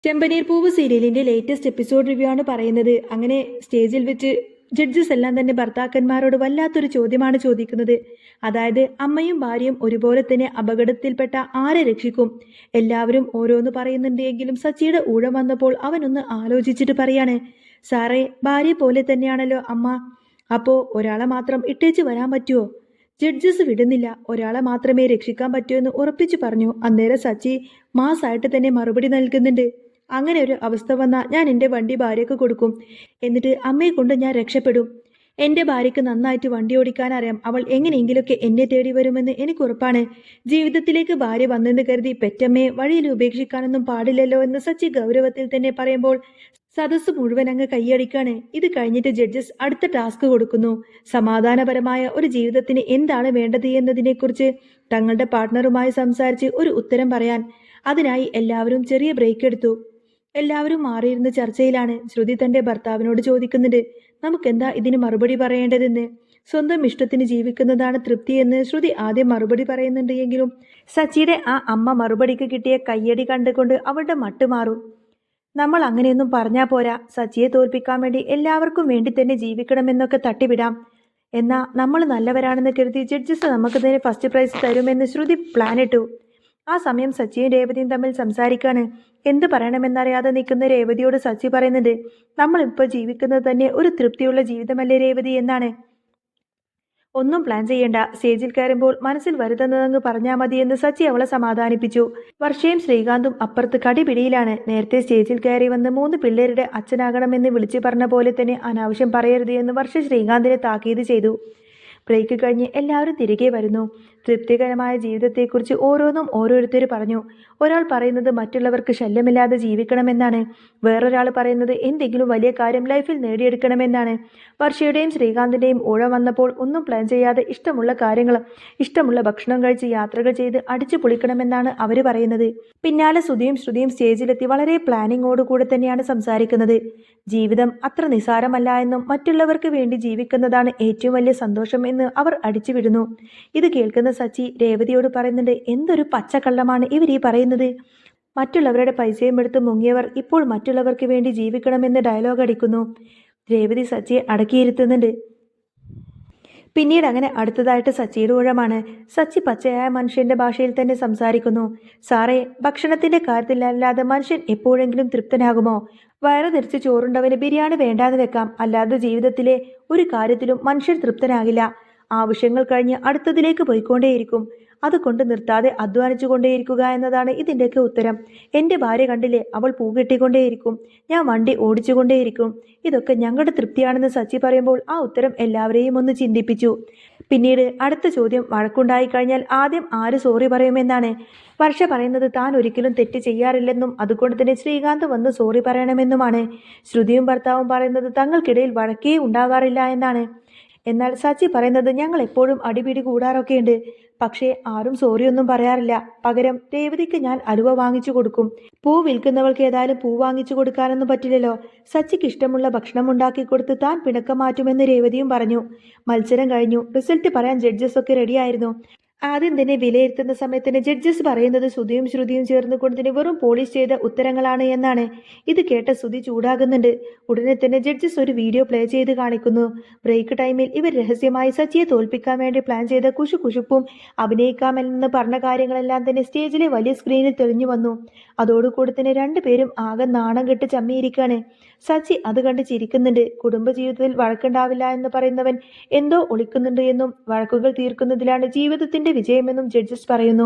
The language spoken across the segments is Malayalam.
ചെമ്പനീർ പൂവ് സീരിയലിന്റെ ലേറ്റസ്റ്റ് എപ്പിസോഡ് റിവ്യൂ ആണ് പറയുന്നത്. അങ്ങനെ സ്റ്റേജിൽ വെച്ച് ജഡ്ജസ് എല്ലാം തന്നെ ഭർത്താക്കന്മാരോട് വല്ലാത്തൊരു ചോദ്യമാണ് ചോദിക്കുന്നത്. അതായത് അമ്മയും ഭാര്യയും ഒരുപോലെ തന്നെ അപകടത്തിൽപ്പെട്ട ആരെ രക്ഷിക്കും? എല്ലാവരും ഓരോന്ന് പറയുന്നുണ്ട് എങ്കിലും സച്ചിയുടെ ഊഴം വന്നപ്പോൾ അവനൊന്ന് ആലോചിച്ചിട്ട് പറയാണ്, സാറേ, ഭാര്യ പോലെ തന്നെയാണല്ലോ അമ്മ. അപ്പോ ഒരാളെ മാത്രം ഇട്ടേച്ച് വരാൻ പറ്റുമോ? ജഡ്ജസ് വിടുന്നില്ല, ഒരാളെ മാത്രമേ രക്ഷിക്കാൻ പറ്റൂ എന്ന് ഉറപ്പിച്ചു പറഞ്ഞു. അന്നേരം സച്ചി മാസായിട്ട് തന്നെ മറുപടി നൽകുന്നുണ്ട്. അങ്ങനെ ഒരു അവസ്ഥ വന്നാൽ ഞാൻ എൻ്റെ വണ്ടി ഭാര്യയ്ക്ക് കൊടുക്കും, എന്നിട്ട് അമ്മയെ കൊണ്ട് ഞാൻ രക്ഷപ്പെടും. എൻ്റെ ഭാര്യയ്ക്ക് നന്നായിട്ട് വണ്ടി ഓടിക്കാൻ അറിയാം, അവൾ എങ്ങനെയെങ്കിലുമൊക്കെ എന്നെ തേടി വരുമെന്ന് എനിക്ക് ഉറപ്പാണ്. ജീവിതത്തിലേക്ക് ഭാര്യ വന്നെന്ന് കരുതി പെറ്റമ്മയെ വഴിയിൽ ഉപേക്ഷിക്കാനൊന്നും പാടില്ലല്ലോ എന്ന് സച്ചി ഗൗരവത്തിൽ തന്നെ പറയുമ്പോൾ സദസ്സ് മുഴുവൻ അങ്ങ് കൈയടിക്കാണ്. ഇത് കഴിഞ്ഞിട്ട് ജഡ്ജസ് അടുത്ത ടാസ്ക് കൊടുക്കുന്നു. സമാധാനപരമായ ഒരു ജീവിതത്തിന് എന്താണ് വേണ്ടത് എന്നതിനെക്കുറിച്ച് തങ്ങളുടെ പാർട്ട്ണറുമായി സംസാരിച്ച് ഒരു ഉത്തരം പറയാൻ. അതിനായി എല്ലാവരും ചെറിയ ബ്രേക്ക് എടുത്തു. എല്ലാവരും മാറിയിരുന്ന് ചർച്ചയിലാണ്. ശ്രുതി തന്റെ ഭർത്താവിനോട് ചോദിക്കുന്നുണ്ട്, നമുക്കെന്താ ഇതിന് മറുപടി പറയേണ്ടതെന്ന്. സ്വന്തം ഇഷ്ടത്തിന് ജീവിക്കുന്നതാണ് തൃപ്തി എന്ന് ശ്രുതി ആദ്യം മറുപടി പറയുന്നുണ്ട് എങ്കിലും സച്ചിയുടെ ആ അമ്മ മറുപടിക്ക് കിട്ടിയ കയ്യടി കണ്ടുകൊണ്ട് അവളുടെ മട്ട് മാറും. നമ്മൾ അങ്ങനെയൊന്നും പറഞ്ഞാൽ പോരാ, സച്ചിയെ തോൽപ്പിക്കാൻ വേണ്ടി എല്ലാവർക്കും വേണ്ടി തന്നെ ജീവിക്കണമെന്നൊക്കെ തട്ടിവിടാം. എന്നാ നമ്മൾ നല്ലവരാണെന്ന് കരുതി ജഡ്ജസ് നമുക്ക് തന്നെ ഫസ്റ്റ് പ്രൈസ് തരുമെന്ന് ശ്രുതി പ്ലാനിട്ടു. ആ സമയം സച്ചിയും രേവതിയും തമ്മിൽ സംസാരിക്കാണ്. എന്ത് പറയണമെന്നറിയാതെ നിൽക്കുന്ന രേവതിയോട് സച്ചി പറയുന്നുണ്ട്, നമ്മളിപ്പോൾ ജീവിക്കുന്നത് തന്നെ ഒരു തൃപ്തിയുള്ള ജീവിതമല്ലേ രേവതി എന്നാണ്. ഒന്നും പ്ലാൻ ചെയ്യണ്ട, സ്റ്റേജിൽ കയറുമ്പോൾ മനസ്സിൽ വരുത്തുന്നതങ്ങ് പറഞ്ഞാൽ മതി എന്ന് സച്ചി അവളെ സമാധാനിപ്പിച്ചു. വർഷയും ശ്രീകാന്തും അപ്പുറത്ത് കടിപിടിയിലാണ്. നേരത്തെ സ്റ്റേജിൽ കയറി വന്ന് 3 പിള്ളേരുടെ അച്ഛനാകണമെന്ന് വിളിച്ചു പറഞ്ഞ പോലെ തന്നെ അനാവശ്യം പറയരുത് എന്ന് വർഷ ശ്രീകാന്തിനെ താക്കീത് ചെയ്തു. ബ്രേക്ക് കഴിഞ്ഞ് എല്ലാവരും തിരികെ വരുന്നു. തൃപ്തികരമായ ജീവിതത്തെക്കുറിച്ച് ഓരോന്നും ഓരോരുത്തർ പറഞ്ഞു. ഒരാൾ പറയുന്നത് മറ്റുള്ളവർക്ക് ശല്യമില്ലാതെ ജീവിക്കണമെന്നാണ്. വേറൊരാൾ പറയുന്നത് എന്തെങ്കിലും വലിയ കാര്യം ലൈഫിൽ നേടിയെടുക്കണമെന്നാണ്. വർഷയുടെയും ശ്രീകാന്തിൻ്റെയും ഊഴം വന്നപ്പോൾ ഒന്നും പ്ലാൻ ചെയ്യാതെ ഇഷ്ടമുള്ള കാര്യങ്ങൾ, ഇഷ്ടമുള്ള ഭക്ഷണം കഴിച്ച് യാത്രകൾ ചെയ്ത് അടിച്ചു പൊളിക്കണമെന്നാണ് അവർ പറയുന്നത്. പിന്നാലെ സുധിയും ശ്രുതിയും സ്റ്റേജിലെത്തി വളരെ പ്ലാനിങ്ങോടുകൂടെ തന്നെയാണ് സംസാരിക്കുന്നത്. ജീവിതം അത്ര നിസാരമല്ല എന്നും മറ്റുള്ളവർക്ക് വേണ്ടി ജീവിക്കുന്നതാണ് ഏറ്റവും വലിയ സന്തോഷം എന്ന് അവർ അടിച്ചുവിടുന്നു. ഇത് കേൾക്കുന്ന സച്ചി രേവതിയോട് പറയുന്നുണ്ട്, എന്തൊരു പച്ചക്കള്ളമാണ് ഇവർ ഈ പറയുന്നത്. മറ്റുള്ളവരുടെ പൈസയും എടുത്ത് മുങ്ങിയവർ ഇപ്പോൾ മറ്റുള്ളവർക്ക് വേണ്ടി ജീവിക്കണമെന്ന് ഡയലോഗ് അടിക്കുന്നു. രേവതി സച്ചിയെ അടക്കിയിരുത്തുന്നുണ്ട്. പിന്നീട് അങ്ങനെ അടുത്തതായിട്ട് സച്ചിയുടെ ഊഴമാണ്. സച്ചി പച്ചയായ മനുഷ്യന്റെ ഭാഷയിൽ തന്നെ സംസാരിക്കുന്നു. സാറേ, ഭക്ഷണത്തിന്റെ കാര്യത്തിലല്ലാതെ മനുഷ്യൻ എപ്പോഴെങ്കിലും തൃപ്തനാകുമോ? വയറ് നിറച്ച് ചോറുണ്ടവന് ബിരിയാണി വേണ്ടാന്ന് വെക്കാം, അല്ലാതെ ജീവിതത്തിലെ ഒരു കാര്യത്തിലും മനുഷ്യൻ തൃപ്തനാകില്ല. ആവശ്യങ്ങൾ കഴിഞ്ഞ് അടുത്തതിലേക്ക് പോയിക്കൊണ്ടേയിരിക്കും. അതുകൊണ്ട് നിർത്താതെ അധ്വാനിച്ചു കൊണ്ടേയിരിക്കുക എന്നതാണ് ഇതിൻ്റെയൊക്കെ ഉത്തരം. എൻ്റെ ഭാര്യ കണ്ടില്ലേ, അവൾ പൂ കെട്ടിക്കൊണ്ടേയിരിക്കും, ഞാൻ വണ്ടി ഓടിച്ചുകൊണ്ടേയിരിക്കും. ഇതൊക്കെ ഞങ്ങളുടെ തൃപ്തിയാണെന്ന് സച്ചി പറയുമ്പോൾ ആ ഉത്തരം എല്ലാവരെയും ഒന്ന് ചിന്തിപ്പിച്ചു. പിന്നീട് അടുത്ത ചോദ്യം, വഴക്കുണ്ടായി കഴിഞ്ഞാൽ ആദ്യം ആര് സോറി പറയുമെന്നാണ്. വർഷ പറയുന്നത് താൻ ഒരിക്കലും തെറ്റ് ചെയ്യാറില്ലെന്നും അതുകൊണ്ട് തന്നെ ശ്രീകാന്ത് വന്ന് സോറി പറയണമെന്നുമാണ്. ശ്രുതിയും ഭർത്താവും പറയുന്നത് തങ്ങൾക്കിടയിൽ വഴക്കേ ഉണ്ടാകാറില്ല എന്നാണ്. എന്നാൽ സച്ചി പറയുന്നത് ഞങ്ങൾ എപ്പോഴും അടിപിടി കൂടാറൊക്കെയുണ്ട്, പക്ഷേ ആരും സോറിയൊന്നും പറയാറില്ല. പകരം രേവതിക്ക് ഞാൻ അലുവ വാങ്ങിച്ചു കൊടുക്കും. പൂ വിൽക്കുന്നവൾക്ക് ഏതായാലും പൂ വാങ്ങിച്ചു കൊടുക്കാനൊന്നും പറ്റില്ലല്ലോ. സച്ചിക്ക് ഇഷ്ടമുള്ള ഭക്ഷണം ഉണ്ടാക്കി കൊടുത്ത് താൻ പിണക്കം മാറ്റുമെന്ന് രേവതിയും പറഞ്ഞു. മത്സരം കഴിഞ്ഞു. റിസൾട്ട് പറയാൻ ജഡ്ജസ് ഒക്കെ റെഡിയായിരുന്നു. ആദ്യം തന്നെ വിലയിരുത്തുന്ന സമയത്തിന് ജഡ്ജസ് പറയുന്നത് ശ്രുതിയും ചേർന്ന് കൊണ്ടതിന് വെറും പോളിഷ് ചെയ്ത ഉത്തരങ്ങളാണ് എന്നാണ്. ഇത് കേട്ട ശ്രുതി ചൂടാകുന്നുണ്ട്. ഉടനെ തന്നെ ജഡ്ജസ് ഒരു വീഡിയോ പ്ലേ ചെയ്ത് കാണിക്കുന്നു. ബ്രേക്ക് ടൈമിൽ ഇവർ രഹസ്യമായി സച്ചിയെ തോൽപ്പിക്കാൻ വേണ്ടി പ്ലാൻ ചെയ്ത കുശുകുശുപ്പും അഭിനയിക്കാമെന്ന് പറഞ്ഞ കാര്യങ്ങളെല്ലാം തന്നെ സ്റ്റേജിലെ വലിയ സ്ക്രീനിൽ തെളിഞ്ഞു വന്നു. അതോടുകൂടി തന്നെ രണ്ടുപേരും ആകെ നാണം കെട്ട് ചമ്മിയിരിക്കാണ്. സച്ചി അത് കണ്ട് ചിരിക്കുന്നുണ്ട്. കുടുംബജീവിതത്തിൽ വഴക്കുണ്ടാവില്ല എന്ന് പറയുന്നവൻ എന്തോ ഒളിക്കുന്നുണ്ട് എന്നും വഴക്കുകൾ തീർക്കുന്നതിലാണ് ജീവിതത്തിന്റെ വിജയമെന്നും ജഡ്ജസ് പറയുന്നു.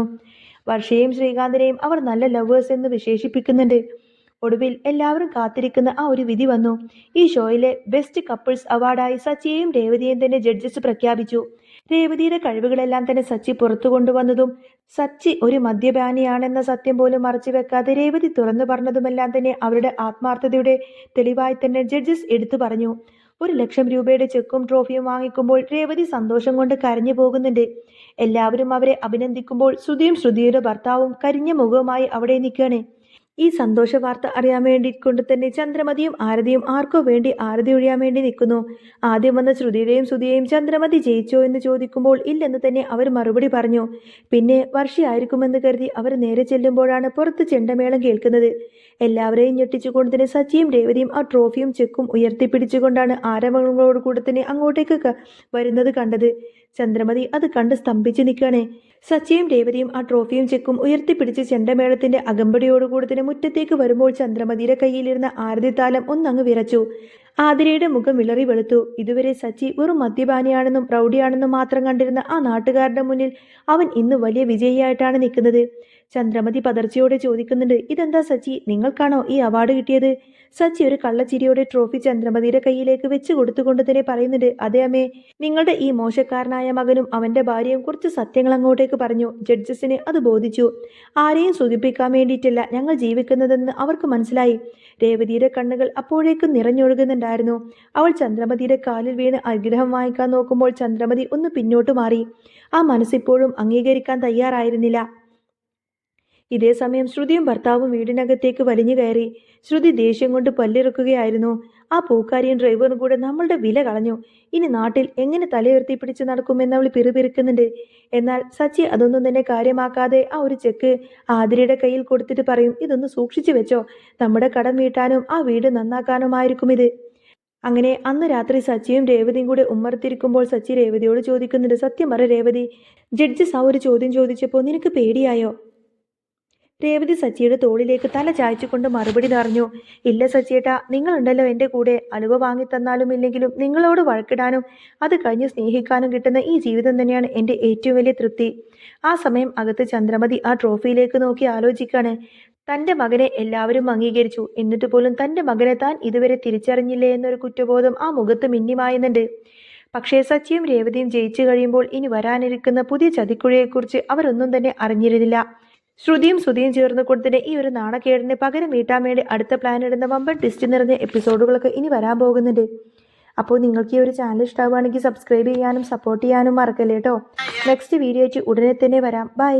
വർഷയെയും ശ്രീകാന്തിനെയും അവർ നല്ല ലവേഴ്സ് എന്ന് വിശേഷിപ്പിക്കുന്നുണ്ട്. ഒടുവിൽ എല്ലാവരും കാത്തിരിക്കുന്ന ആ ഒരു വിധി വന്നു. ഈ ഷോയിലെ ബെസ്റ്റ് കപ്പിൾസ് അവാർഡായി സച്ചിയെയും രേവതിയെയും തന്നെ ജഡ്ജസ് പ്രഖ്യാപിച്ചു. രേവതിയുടെ കഴിവുകളെല്ലാം തന്നെ സച്ചി പുറത്തു കൊണ്ടുവന്നതും സച്ചി ഒരു മദ്യപാനിയാണെന്ന സത്യം പോലും മറച്ചു വെക്കാതെ രേവതി തുറന്നു പറഞ്ഞതുമെല്ലാം തന്നെ അവരുടെ ആത്മാർത്ഥതയുടെ തെളിവായി തന്നെ ജഡ്ജസ് എടുത്തു പറഞ്ഞു. 1,00,000 രൂപയുടെ ചെക്കും ട്രോഫിയും വാങ്ങിക്കുമ്പോൾ രേവതി സന്തോഷം കൊണ്ട് കരഞ്ഞു പോകുന്നുണ്ട്. എല്ലാവരും അവരെ അഭിനന്ദിക്കുമ്പോൾ ശ്രുതിയുടെ ഭർത്താവും കരിഞ്ഞ മുഖവുമായി അവിടെ നിൽക്കുകയാണ്. ഈ സന്തോഷ വാർത്ത അറിയാൻ വേണ്ടി കൊണ്ട് തന്നെ ചന്ദ്രമതിയും ആരതിയും ആർക്കോ വേണ്ടി ആരതി ഒഴിയാൻ വേണ്ടി നിൽക്കുന്നു. ആദ്യം വന്ന ശ്രുതിയുടെയും സുധിയെയും ചന്ദ്രമതി ജയിച്ചോ എന്ന് ചോദിക്കുമ്പോൾ ഇല്ലെന്ന് തന്നെ അവർ മറുപടി പറഞ്ഞു. പിന്നെ വർഷയായിരിക്കുമെന്ന് കരുതി അവർ നേരെ ചെല്ലുമ്പോഴാണ് പുറത്ത് ചെണ്ടമേളം കേൾക്കുന്നത്. എല്ലാവരെയും ഞെട്ടിച്ചുകൊണ്ട് തന്നെ സച്ചിയും രേവതിയും ആ ട്രോഫിയും ചെക്കും ഉയർത്തിപ്പിടിച്ചുകൊണ്ടാണ് ആരവങ്ങളോട് കൂടെ തന്നെ അങ്ങോട്ടേക്ക് വരുന്നത് കണ്ടത്. ചന്ദ്രമതി അത് കണ്ട് സ്തംഭിച്ച് നിൽക്കുകയാണ്. സച്ചിയും രേവതിയും ആ ട്രോഫിയും ചെക്കും ഉയർത്തിപ്പിടിച്ച് ചെണ്ടമേളത്തിന്റെ അകമ്പടിയോടുകൂടി തന്നെ മുറ്റത്തേക്ക് വരുമ്പോൾ ചന്ദ്രമതിയുടെ കയ്യിലിരുന്ന ആരതിത്താലം ഒന്നങ്ങ് വിറച്ചു. ആതിരയുടെ മുഖം വിളറി വെളുത്തു. ഇതുവരെ സച്ചി വെറും മദ്യപാനിയാണെന്നും റൗഡിയാണെന്നും മാത്രം കണ്ടിരുന്ന ആ നാട്ടുകാരുടെ മുന്നിൽ അവൻ ഇന്ന് വലിയ വിജയിയായിട്ടാണ് നിൽക്കുന്നത്. ചന്ദ്രമതി പതർച്ചയോടെ ചോദിക്കുന്നുണ്ട്, ഇതെന്താ സച്ചി, നിങ്ങൾക്കാണോ ഈ അവാർഡ് കിട്ടിയത്? സച്ചി ഒരു കള്ളച്ചിരിയോടെ ട്രോഫി ചന്ദ്രമതിയുടെ കയ്യിലേക്ക് വെച്ച് കൊടുത്തുകൊണ്ട് തന്നെ പറയുന്നുണ്ട്, അതെ അമ്മേ, നിങ്ങളുടെ ഈ മോശക്കാരനായ മകനും അവന്റെ ഭാര്യയും കുറച്ച് സത്യങ്ങൾ അങ്ങോട്ടേക്ക് പറഞ്ഞു. ജഡ്ജസിന് അത് ബോധിച്ചു. ആരെയും സുഖിപ്പിക്കാൻ വേണ്ടിയിട്ടല്ല ഞങ്ങൾ ജീവിക്കുന്നതെന്ന് അവർക്ക് മനസ്സിലായി. രേവതിയുടെ കണ്ണുകൾ അപ്പോഴേക്കും നിറഞ്ഞൊഴുകുന്നുണ്ടായിരുന്നു. അവൾ ചന്ദ്രമതിയുടെ കാലിൽ വീണ് അനുഗ്രഹം വാങ്ങിക്കാൻ നോക്കുമ്പോൾ ചന്ദ്രമതി ഒന്ന് പിന്നോട്ട് മാറി. ആ മനസ്സിപ്പോഴും അംഗീകരിക്കാൻ തയ്യാറായിരുന്നില്ല. ഇതേ സമയം ശ്രുതിയും ഭർത്താവും വീടിനകത്തേക്ക് വലിഞ്ഞു കയറി. ശ്രുതി ദേഷ്യം കൊണ്ട് പല്ലിറുക്കുകയായിരുന്നു. ആ പൂക്കാരിയും ഡ്രൈവറും കൂടെ നമ്മളുടെ വില കളഞ്ഞു. ഇനി നാട്ടിൽ എങ്ങനെ തലയുയർത്തി പിടിച്ച് നടക്കുമെന്ന് അവൾ പിറുപിറുക്കുന്നുണ്ട്. എന്നാൽ സച്ചി അതൊന്നും തന്നെ കാര്യമാക്കാതെ ആ ഒരു ചെക്ക് ആതിരയുടെ കയ്യിൽ കൊടുത്തിട്ട് പറയും, ഇതൊന്ന് സൂക്ഷിച്ചു വെച്ചോ, നമ്മുടെ കടം വീട്ടാനും ആ വീട് നന്നാക്കാനുമായിരിക്കും ഇത്. അങ്ങനെ അന്ന് രാത്രി സച്ചിയും രേവതിയും കൂടെ ഉമ്മർത്തിരിക്കുമ്പോൾ സച്ചി രേവതിയോട് ചോദിക്കുന്നുണ്ട്, സത്യം പറ രേവതി, ജഡ്ജസ് ആ ഒരു ചോദ്യം ചോദിച്ചപ്പോൾ നിനക്ക് പേടിയായോ? രേവതി സച്ചിയുടെ തോളിലേക്ക് തല ചായച്ചുകൊണ്ട് മറുപടി പറഞ്ഞു, ഇല്ല സച്ചിയേട്ടാ, നിങ്ങളുണ്ടല്ലോ എൻ്റെ കൂടെ. അലുവ വാങ്ങിത്തന്നാലും ഇല്ലെങ്കിലും നിങ്ങളോട് വഴക്കിടാനും അത് കഴിഞ്ഞ് സ്നേഹിക്കാനും കിട്ടുന്ന ഈ ജീവിതം തന്നെയാണ് എൻ്റെ ഏറ്റവും വലിയ തൃപ്തി. ആ സമയം അകത്ത് ചന്ദ്രമതി ആ ട്രോഫിയിലേക്ക് നോക്കി ആലോചിക്കാണ്. തൻ്റെ മകനെ എല്ലാവരും അംഗീകരിച്ചു, എന്നിട്ട് പോലും തൻ്റെ മകനെ താൻ ഇതുവരെ തിരിച്ചറിഞ്ഞില്ലേ എന്നൊരു കുറ്റബോധം ആ മുഖത്ത് മിന്നിമായുന്നുണ്ട്. പക്ഷേ സച്ചിയും രേവതിയും ജയിച്ചു കഴിയുമ്പോൾ ഇനി വരാനിരിക്കുന്ന പുതിയ ചതിക്കുഴിയെക്കുറിച്ച് അവരൊന്നും തന്നെ അറിഞ്ഞിരുന്നില്ല. ശ്രുതിയും സുധിയും ചേർന്ന് കൊടുത്തിട്ട് ഈ ഒരു നാണക്കേടിന് പകരം വീട്ടാൻ വേണ്ടി അടുത്ത പ്ലാൻ ഇടുന്ന വമ്പൻ ട്വിസ്റ്റ് നിറഞ്ഞ എപ്പിസോഡുകളൊക്കെ ഇനി വരാൻ പോകുന്നുണ്ട്. അപ്പോൾ നിങ്ങൾക്ക് ഈ ഒരു ചാനൽ ഇഷ്ടമാവുകയാണെങ്കിൽ സബ്സ്ക്രൈബ് ചെയ്യാനും സപ്പോർട്ട് ചെയ്യാനും മറക്കല്ലേ കേട്ടോ. നെക്സ്റ്റ് വീഡിയോ ആയിട്ട് ഉടനെ തന്നെ വരാം. ബൈ.